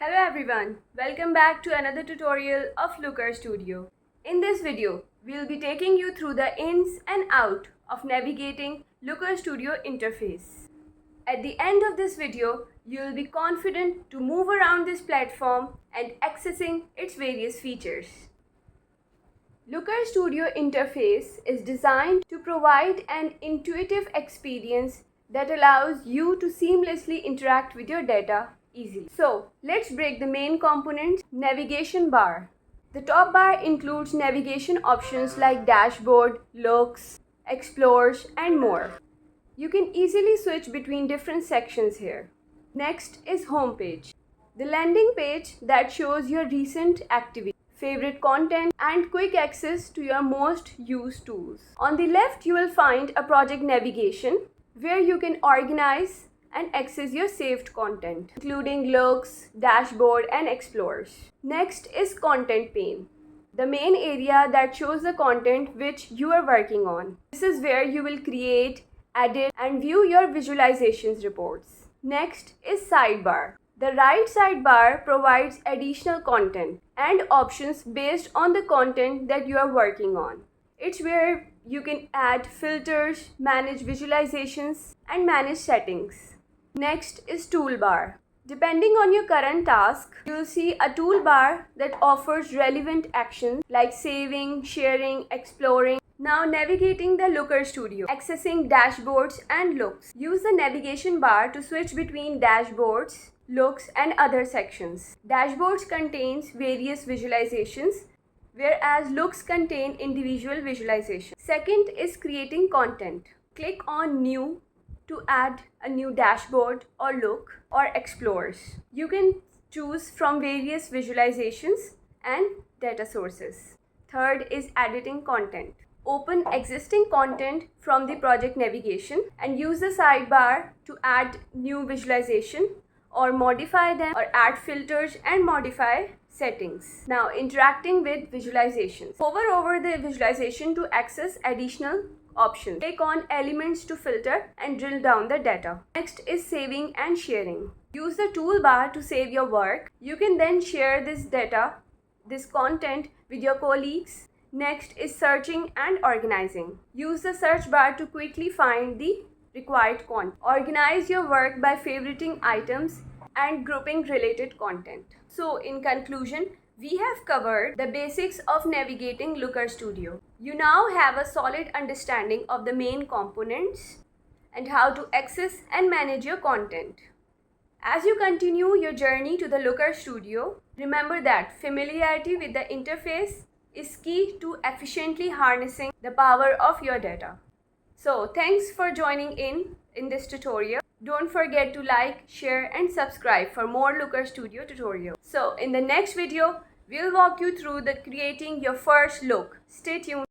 Hello everyone, welcome back to another tutorial of Looker Studio. In this video, we'll be taking you through the ins and out of navigating Looker Studio interface. At the end of this video, you'll be confident to move around this platform and accessing its various features. Looker Studio interface is designed to provide an intuitive experience that allows you to seamlessly interact with your data easily. So, let's break the main component, navigation bar. The top bar includes navigation options like dashboard, looks, explores, and more. You can easily switch between different sections here. Next is home page, the landing page that shows your recent activity, favorite content, and quick access to your most used tools. On the left, you will find a project navigation where you can organize and access your saved content, including looks, dashboard, and explores. Next is content pane, the main area that shows the content which you are working on. This is where you will create, edit, and view your visualizations reports. Next is sidebar. The right sidebar provides additional content and options based on the content that you are working on. It's where you can add filters, manage visualizations, and manage settings. Next is toolbar. Depending on your current task, you'll see a toolbar that offers relevant actions like saving, sharing, exploring. Now navigating the Looker Studio, accessing dashboards and looks. Use the navigation bar to switch between dashboards, looks, and other sections. Dashboards contains various visualizations, whereas looks contain individual visualizations. Second is creating content. Click on New to add a new dashboard or look or explores. You can choose from various visualizations and data sources. Third is editing content. Open existing content from the project navigation and use the sidebar to add new visualization or modify them or add filters and modify settings. Now interacting with visualizations. Hover over the visualization to access additional options. Click on elements to filter and drill down the data. Next is saving and sharing. Use the toolbar to save your work. You can then share this data, this content with your colleagues. Next is searching and organizing. Use the search bar to quickly find the required content. Organize your work by favoriting items and grouping related content. So in conclusion, we have covered the basics of navigating Looker Studio. You now have a solid understanding of the main components and how to access and manage your content. As you continue your journey to the Looker Studio, remember that familiarity with the interface is key to efficiently harnessing the power of your data. So thanks for joining in this tutorial. Don't forget to like, share, and subscribe for more Looker Studio tutorials. So in the next video, we'll walk you through the creating your first look. Stay tuned.